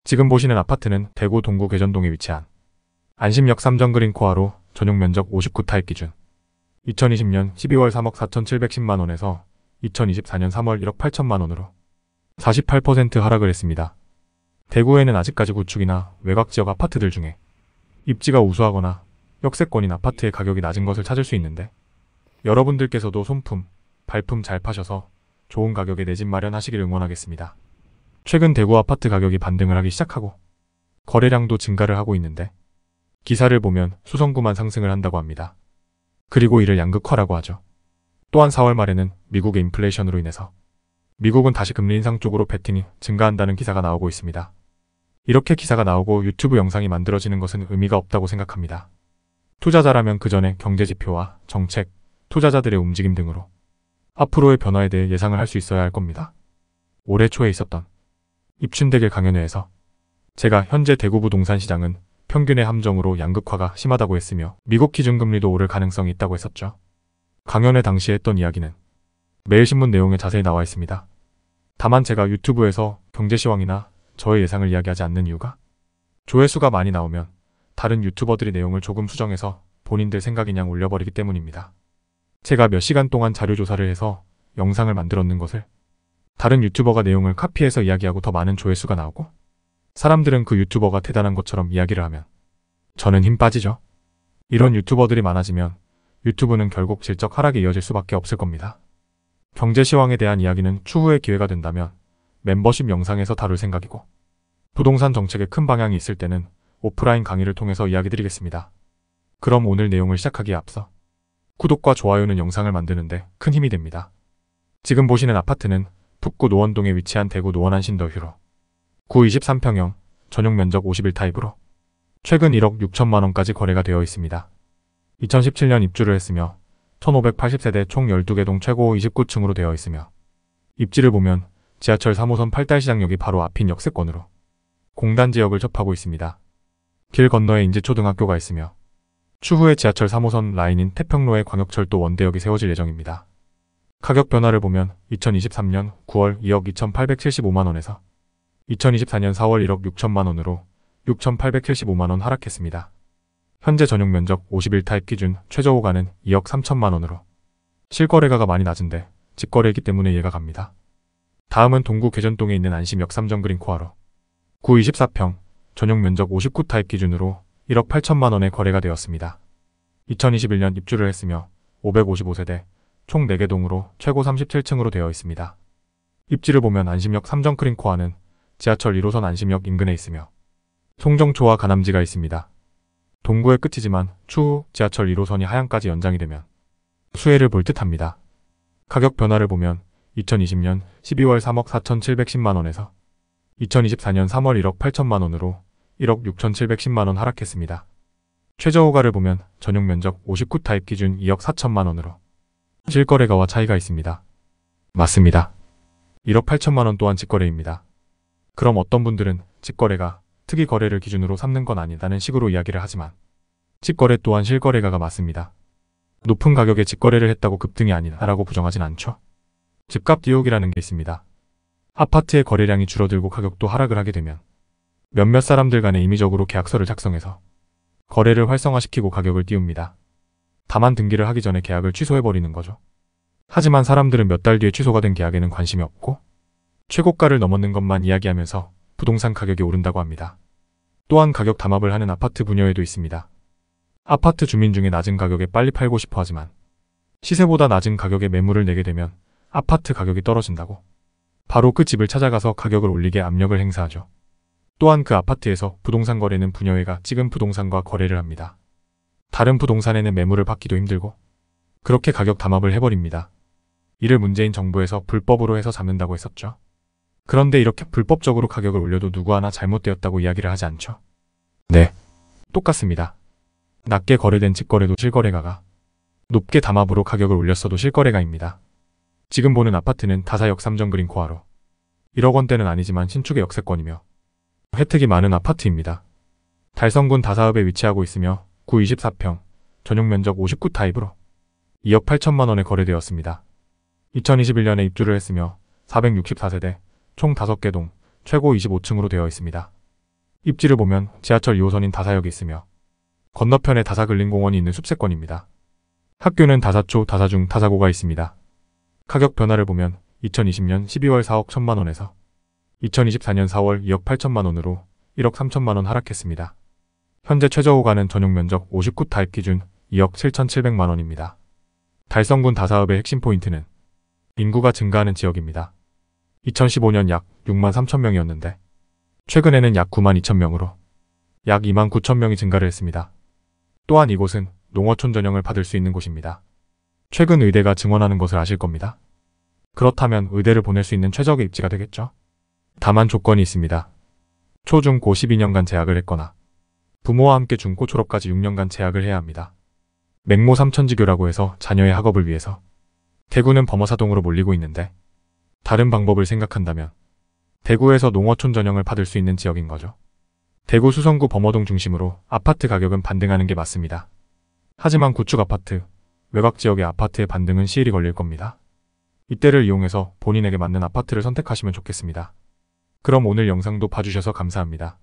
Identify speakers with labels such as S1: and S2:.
S1: 지금 보시는 아파트는 대구 동구 계전동에 위치한 안심역 3정 그린코아로 전용 면적 59타입 기준 2020년 12월 3억 4,710만원에서 2024년 3월 1억 8천만원으로 48% 하락을 했습니다. 대구에는 아직까지 구축이나 외곽지역 아파트들 중에 입지가 우수하거나 역세권인 아파트의 가격이 낮은 것을 찾을 수 있는데 여러분들께서도 손품, 발품 잘 파셔서 좋은 가격에 내 집 마련하시길 응원하겠습니다. 최근 대구 아파트 가격이 반등을 하기 시작하고 거래량도 증가를 하고 있는데 기사를 보면 수성구만 상승을 한다고 합니다. 그리고 이를 양극화라고 하죠. 또한 4월 말에는 미국의 인플레이션으로 인해서 미국은 다시 금리 인상 쪽으로 베팅이 증가한다는 기사가 나오고 있습니다. 이렇게 기사가 나오고 유튜브 영상이 만들어지는 것은 의미가 없다고 생각합니다. 투자자라면 그 전에 경제지표와 정책, 투자자들의 움직임 등으로 앞으로의 변화에 대해 예상을 할 수 있어야 할 겁니다. 올해 초에 있었던 입춘대길 강연회에서 제가 현재 대구 부동산 시장은 평균의 함정으로 양극화가 심하다고 했으며 미국 기준금리도 오를 가능성이 있다고 했었죠. 강연회 당시에 했던 이야기는 매일신문 내용에 자세히 나와 있습니다. 다만 제가 유튜브에서 경제시황이나 저의 예상을 이야기하지 않는 이유가 조회수가 많이 나오면 다른 유튜버들이 내용을 조금 수정해서 본인들 생각이냥 올려버리기 때문입니다. 제가 몇 시간 동안 자료조사를 해서 영상을 만들었는 것을 다른 유튜버가 내용을 카피해서 이야기하고 더 많은 조회수가 나오고 사람들은 그 유튜버가 대단한 것처럼 이야기를 하면 저는 힘 빠지죠. 이런 유튜버들이 많아지면 유튜브는 결국 질적 하락에 이어질 수밖에 없을 겁니다. 경제시황에 대한 이야기는 추후에 기회가 된다면 멤버십 영상에서 다룰 생각이고 부동산 정책에 큰 방향이 있을 때는 오프라인 강의를 통해서 이야기 드리겠습니다. 그럼 오늘 내용을 시작하기에 앞서 구독과 좋아요는 영상을 만드는데 큰 힘이 됩니다. 지금 보시는 아파트는 북구 노원동에 위치한 대구 노원 안신더휴로 구 23평형 전용 면적 51타입으로 최근 1억 6천만원까지 거래가 되어 있습니다. 2017년 입주를 했으며 1580세대 총 12개 동 최고 29층으로 되어 있으며 입지를 보면 지하철 3호선 팔달시장역이 바로 앞인 역세권으로 공단 지역을 접하고 있습니다. 길 건너에 인제초등학교가 있으며 추후에 지하철 3호선 라인인 태평로에 광역철도 원대역이 세워질 예정입니다. 가격 변화를 보면 2023년 9월 2억 2,875만원에서 2024년 4월 1억 6천만원으로 6,875만원 하락했습니다. 현재 전용 면적 51타입 기준 최저 호가는 2억 3천만원으로 실거래가가 많이 낮은데 직거래이기 때문에 이해가 갑니다. 다음은 동구 계전동에 있는 안심역 3정 그린코아로 구 24평 전용 면적 59타입 기준으로 1억 8천만원에 거래가 되었습니다. 2021년 입주를 했으며 555세대 총 4개 동으로 최고 37층으로 되어 있습니다. 입지를 보면 안심역 3정 그린코아는 지하철 1호선 안심역 인근에 있으며 송정초와 가남지가 있습니다. 동구의 끝이지만 추후 지하철 1호선이 하양까지 연장이 되면 수혜를 볼 듯합니다. 가격 변화를 보면 2020년 12월 3억 4,710만원에서 2024년 3월 1억 8천만원으로 1억 6,710만원 하락했습니다. 최저 호가를 보면 전용 면적 59타입 기준 2억 4천만원으로 실거래가와 차이가 있습니다. 맞습니다. 1억 8천만원 또한 직거래입니다. 그럼 어떤 분들은 직거래가 특이 거래를 기준으로 삼는 건 아니다는 식으로 이야기를 하지만 직거래 또한 실거래가가 맞습니다. 높은 가격에 직거래를 했다고 급등이 아니다라고 부정하진 않죠. 집값 띄우기라는 게 있습니다. 아파트의 거래량이 줄어들고 가격도 하락을 하게 되면 몇몇 사람들 간에 임의적으로 계약서를 작성해서 거래를 활성화시키고 가격을 띄웁니다. 다만 등기를 하기 전에 계약을 취소해버리는 거죠. 하지만 사람들은 몇 달 뒤에 취소가 된 계약에는 관심이 없고 최고가를 넘었는 것만 이야기하면서 부동산 가격이 오른다고 합니다. 또한 가격 담합을 하는 아파트 분야에도 있습니다. 아파트 주민 중에 낮은 가격에 빨리 팔고 싶어 하지만 시세보다 낮은 가격에 매물을 내게 되면 아파트 가격이 떨어진다고 바로 그 집을 찾아가서 가격을 올리게 압력을 행사하죠. 또한 그 아파트에서 부동산 거래는 분여회가 찍은 부동산과 거래를 합니다. 다른 부동산에는 매물을 받기도 힘들고 그렇게 가격 담합을 해버립니다. 이를 문재인 정부에서 불법으로 해서 잡는다고 했었죠. 그런데 이렇게 불법적으로 가격을 올려도 누구 하나 잘못되었다고 이야기를 하지 않죠. 네, 똑같습니다. 낮게 거래된 직거래도 실거래가가 높게 담합으로 가격을 올렸어도 실거래가입니다. 지금 보는 아파트는 다사역 3정 그린코아로 1억 원대는 아니지만 신축의 역세권이며 혜택이 많은 아파트입니다. 달성군 다사읍에 위치하고 있으며 구 24평 전용 면적 59타입으로 2억 8천만원에 거래되었습니다. 2021년에 입주를 했으며 464세대 총 5개 동 최고 25층으로 되어 있습니다. 입지를 보면 지하철 2호선인 다사역이 있으며 건너편에 다사근린공원이 있는 숲세권입니다. 학교는 다사초, 다사중, 다사고가 있습니다. 가격 변화를 보면 2020년 12월 4억 1천만 원에서 2024년 4월 2억 8천만 원으로 1억 3천만 원 하락했습니다. 현재 최저호가는 전용 면적 59타입 기준 2억 7,700만 원입니다. 달성군 다사읍의 핵심 포인트는 인구가 증가하는 지역입니다. 2015년 약 6만 3천 명이었는데 최근에는 약 9만 2천 명으로 약 2만 9천 명이 증가를 했습니다. 또한 이곳은 농어촌 전형을 받을 수 있는 곳입니다. 최근 의대가 증원하는 것을 아실 겁니다. 그렇다면 의대를 보낼 수 있는 최적의 입지가 되겠죠? 다만 조건이 있습니다. 초, 중, 고 12년간 재학을 했거나 부모와 함께 중고 졸업까지 6년간 재학을 해야 합니다. 맹모 삼천지교라고 해서 자녀의 학업을 위해서 대구는 범어사동으로 몰리고 있는데 다른 방법을 생각한다면 대구에서 농어촌 전형을 받을 수 있는 지역인 거죠. 대구 수성구 범어동 중심으로 아파트 가격은 반등하는 게 맞습니다. 하지만 구축 아파트, 외곽 지역의 아파트의 반등은 시일이 걸릴 겁니다. 이때를 이용해서 본인에게 맞는 아파트를 선택하시면 좋겠습니다. 그럼 오늘 영상도 봐주셔서 감사합니다.